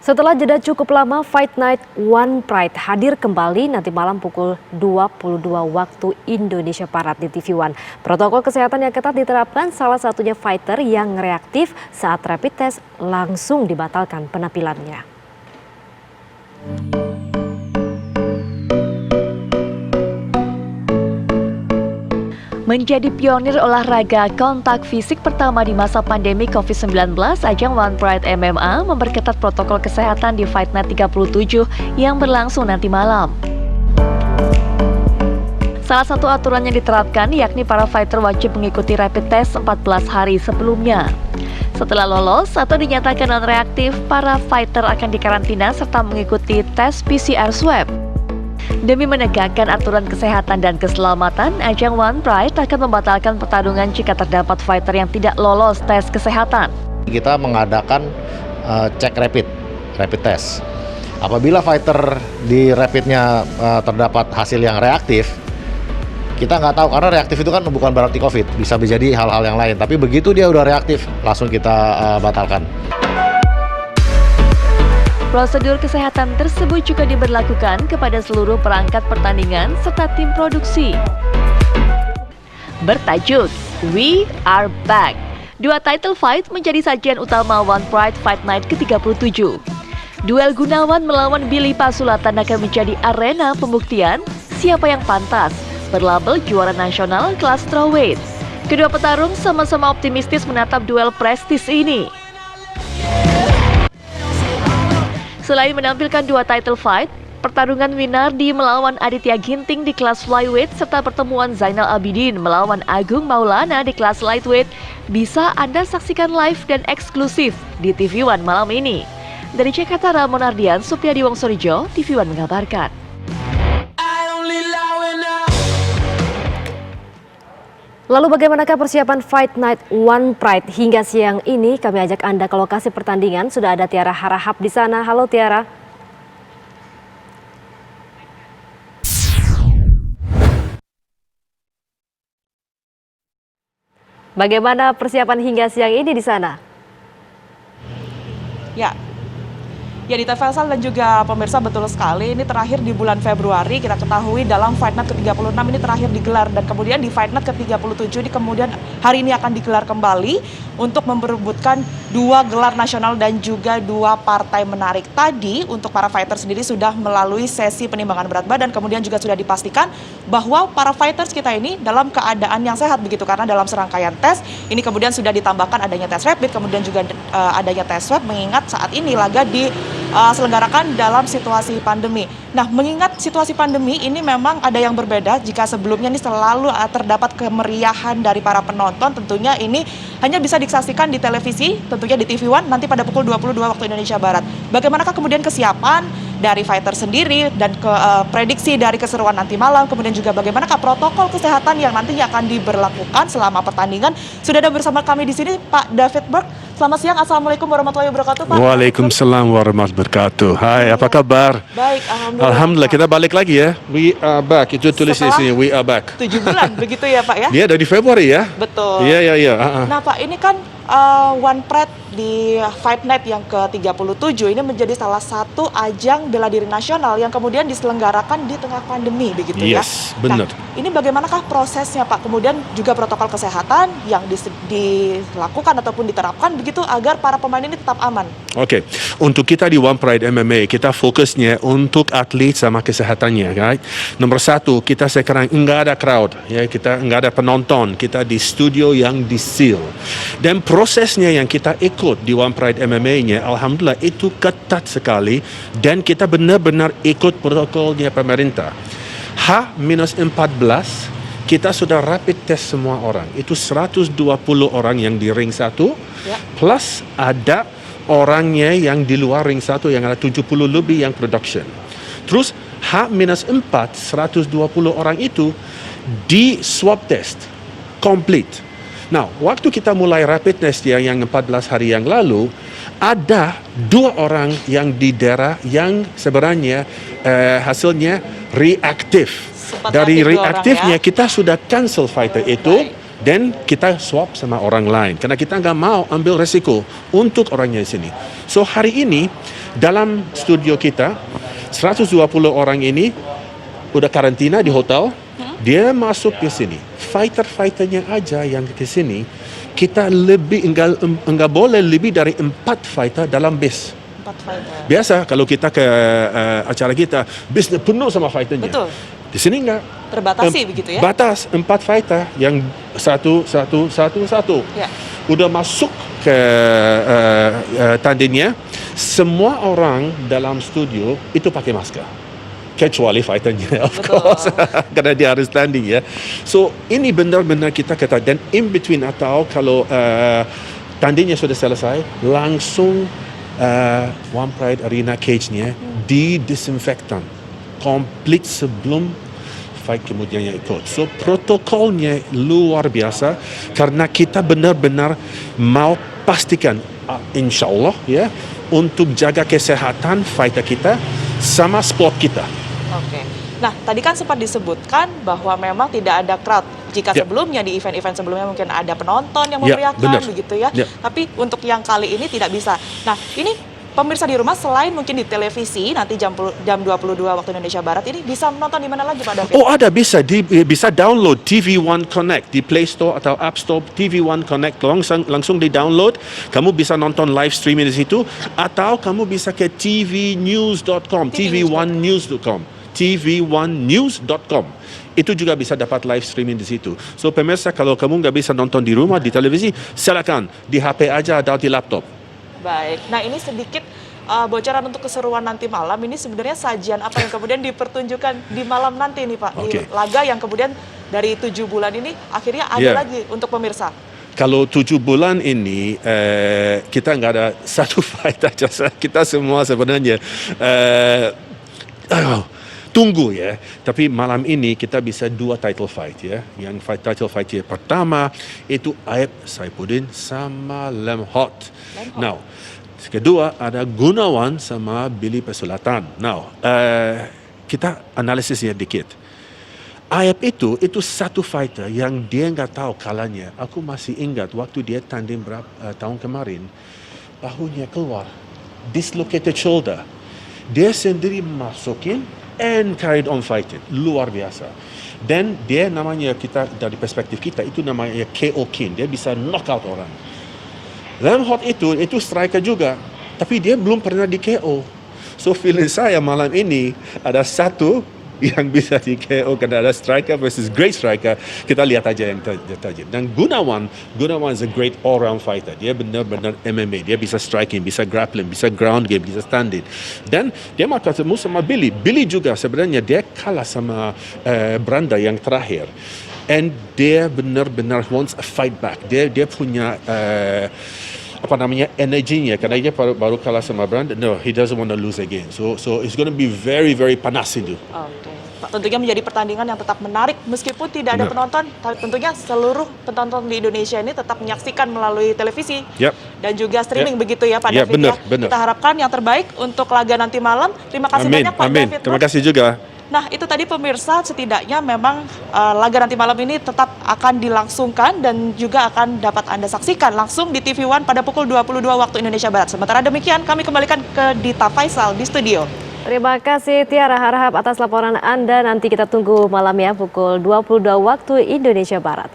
Setelah jeda cukup lama, Fight Night One Pride hadir kembali nanti malam pukul 22 waktu Indonesia Barat di TV One. Protokol kesehatan yang ketat diterapkan, salah satunya fighter yang reaktif saat rapid test langsung dibatalkan penampilannya. Menjadi pionir olahraga kontak fisik pertama di masa pandemi COVID-19, ajang One Pride MMA memperketat protokol kesehatan di Fight Night 37 yang berlangsung nanti malam. Salah satu aturan yang diterapkan yakni para fighter wajib mengikuti rapid test 14 hari sebelumnya. Setelah lolos atau dinyatakan non-reaktif, para fighter akan dikarantina serta mengikuti tes PCR swab. Demi menegakkan aturan kesehatan dan keselamatan, ajang One Pride akan membatalkan pertarungan jika terdapat fighter yang tidak lolos tes kesehatan. Kita mengadakan cek rapid test. Apabila fighter di rapidnya terdapat hasil yang reaktif, kita nggak tahu karena reaktif itu kan bukan berarti COVID, bisa menjadi hal-hal yang lain. Tapi begitu dia udah reaktif, langsung kita batalkan. Prosedur kesehatan tersebut juga diberlakukan kepada seluruh perangkat pertandingan serta tim produksi. Bertajuk We Are Back, dua title fight menjadi sajian utama One Pride Fight Night ke-37. Duel Gunawan melawan Billy Pasulatan akan menjadi arena pembuktian siapa yang pantas berlabel juara nasional kelas strawweight. Kedua petarung sama-sama optimistis menatap duel prestis ini. Selain menampilkan dua title fight, pertarungan Winardi melawan Aditya Ginting di kelas flyweight serta pertemuan Zainal Abidin melawan Agung Maulana di kelas lightweight bisa Anda saksikan live dan eksklusif di TV One malam ini. Dari Jakarta, Ramon Ardian, Supriyadi Wongsorijo, TV One mengabarkan. Lalu bagaimanakah persiapan Fight Night One Pride hingga siang ini? Kami ajak Anda ke lokasi pertandingan. Sudah ada Tiara Harahap di sana. Halo Tiara. Bagaimana persiapan hingga siang ini di sana? Ya di Faisal dan juga pemirsa, betul sekali, ini terakhir di bulan Februari kita ketahui dalam Fight Night ke-36 ini terakhir digelar, dan kemudian di Fight Night ke-37 ini kemudian hari ini akan digelar kembali untuk memperebutkan dua gelar nasional dan juga dua partai menarik. Tadi untuk para fighter sendiri sudah melalui sesi penimbangan berat badan, kemudian juga sudah dipastikan bahwa para fighters kita ini dalam keadaan yang sehat begitu, karena dalam serangkaian tes ini kemudian sudah ditambahkan adanya tes rapid, kemudian juga adanya tes swab, mengingat saat ini laga diselenggarakan dalam situasi pandemi. Nah, mengingat situasi pandemi ini memang ada yang berbeda jika sebelumnya ini selalu terdapat kemeriahan dari para penonton. Tentunya ini hanya bisa disaksikan di televisi, tentunya di TV One nanti pada pukul 22 waktu Indonesia Barat. Bagaimanakah kemudian kesiapan dari fighter sendiri dan prediksi dari keseruan nanti malam, kemudian juga bagaimanakah protokol kesehatan yang nantinya akan diberlakukan selama pertandingan? Sudah ada bersama kami di sini Pak David Burke. Selamat siang, Assalamualaikum warahmatullahi wabarakatuh Pak. Waalaikumsalam warahmatullahi wabarakatuh. Hai, apa kabar? Baik, Alhamdulillah, kita balik lagi ya. We are back, itu tulis di sini, we are back. 7 bulan, begitu ya Pak ya? Dia dari Februari ya? Betul. Iya. Nah Pak, ini kan One Pride di Fight Night yang ke-37 ini menjadi salah satu ajang bela diri nasional yang kemudian diselenggarakan di tengah pandemi begitu ya. Yes, benar. Nah, ini bagaimanakah prosesnya Pak? Kemudian juga protokol kesehatan yang dilakukan ataupun diterapkan begitu agar para pemain ini tetap aman. Oke, untuk kita di One Pride MMA, kita fokusnya untuk atlet sama kesehatannya, right? Nomor satu, kita sekarang enggak ada crowd, ya, kita enggak ada penonton, kita di studio yang di-seal. Dan prosesnya yang kita ikut di One Pride MMA-nya, alhamdulillah itu ketat sekali dan kita benar-benar ikut protokolnya pemerintah. H-14 kita sudah rapid test semua orang. Itu 120 orang yang di ring 1 ya. Plus ada orangnya yang di luar ring 1 yang ada 70 lebih yang production. Terus H-4 120 orang itu di swab test complete. Nah, waktu kita mulai rapid test yang 14 hari yang lalu, ada 2 orang yang di daerah yang sebenarnya hasilnya reaktif. Dari reaktifnya kita sudah cancel fighter itu. Dan kita swap sama orang lain karena kita nggak mau ambil resiko untuk orangnya di sini. So hari ini dalam studio kita 120 orang ini udah karantina di hotel. Dia masuk ke sini. Fighter-fighternya aja yang ke sini, kita lebih enggak boleh lebih dari 4 fighter dalam base. 4 fighter. Biasa kalau kita ke acara kita, base penuh sama fighternya. Betul. Di sini enggak. Terbatasi begitu ya? Batas 4 fighter yang satu. Ya. Udah masuk ke tandingnya, semua orang dalam studio itu pakai masker. Kecuali fighternya, of Betul. course. Karena dia harus standing ya. So, ini benar-benar kita kata. Dan in between atau kalau tandingnya sudah selesai, langsung One Pride Arena cage-nya didisinfektan. Komplit sebelum fight kemudiannya ikut. So, protokolnya luar biasa karena kita benar-benar mau pastikan, insya-Allah ya, untuk jaga kesehatan fighter kita sama sport kita. Oke. Nah, tadi kan sempat disebutkan bahwa memang tidak ada crowd. Jika Ya. sebelumnya di event-event sebelumnya mungkin ada penonton yang Ya, memeriahkan benar. begitu ya. Ya. Tapi untuk yang kali ini tidak bisa. Nah, ini pemirsa di rumah selain mungkin di televisi nanti jam 22 waktu Indonesia Barat ini bisa menonton di mana lagi Pak David? Oh ada bisa download TV One Connect di Play Store atau App Store. TV One Connect langsung di download. Kamu bisa nonton live streaming di situ atau kamu bisa ke tvnews.com, tv1news.com, tv1news.com. Itu juga bisa dapat live streaming di situ. So pemirsa kalau kamu nggak bisa nonton di rumah di televisi, silakan di HP aja atau di laptop. Baik. Nah, ini sedikit bocoran untuk keseruan nanti malam. Ini sebenarnya sajian apa yang kemudian dipertunjukkan di malam nanti nih Pak? Oke. Di laga yang kemudian dari 7 bulan ini akhirnya ada Yeah. lagi untuk pemirsa. Kalau 7 bulan ini kita nggak ada satu fight aja. Kita semua sebenarnya tunggu ya. Tapi malam ini kita bisa 2 title fight ya. Yang title fight yang pertama itu Aib Saifuddin sama Lemhot. Now, kedua ada Gunawan sama Billy Pesulatan. Now, kita analisisnya dikit. Aib itu satu fighter yang dia nggak tahu kalahnya. Aku masih ingat waktu dia tanding tahun kemarin, bahunya keluar, dislocated shoulder. Dia sendiri masukin and carried on fighting, luar biasa. Dan dia namanya kita dari perspektif kita itu namanya KO King. Dia bisa knockout orang. Lemhot itu striker juga, tapi dia belum pernah di KO. So feeling saya malam ini ada satu yang bisa di KO karena ada striker versus great striker. Kita lihat aja yang tajam. Dan Gunawan is a great all-round fighter. Dia benar-benar MMA. Dia bisa striking, bisa grappling, bisa ground game, bisa standing. Dan dia mau ketemu sama Billy. Billy juga sebenarnya dia kalah sama Branda yang terakhir. And dia benar-benar wants a fight back. Dia punya energinya karena dia baru kalah sama Brand. No, he doesn't want to lose again. So it's going to be very very panas itu. Oke. Pak, tentunya menjadi pertandingan yang tetap menarik meskipun tidak ada Benar. penonton. Tentunya seluruh penonton di Indonesia ini tetap menyaksikan melalui televisi Yep. dan juga streaming Yep. begitu ya Pak Yep, David benar, ya. benar. Kita harapkan yang terbaik untuk laga nanti malam. Terima kasih banyak Pak Amin. David. Terima kasih juga. Nah, itu tadi pemirsa, setidaknya memang laga nanti malam ini tetap akan dilangsungkan dan juga akan dapat Anda saksikan langsung di TV One pada pukul 22 waktu Indonesia Barat. Sementara demikian, kami kembalikan ke Dita Faisal di studio. Terima kasih Tiara Harahap atas laporan Anda. Nanti kita tunggu malam ya pukul 22 waktu Indonesia Barat.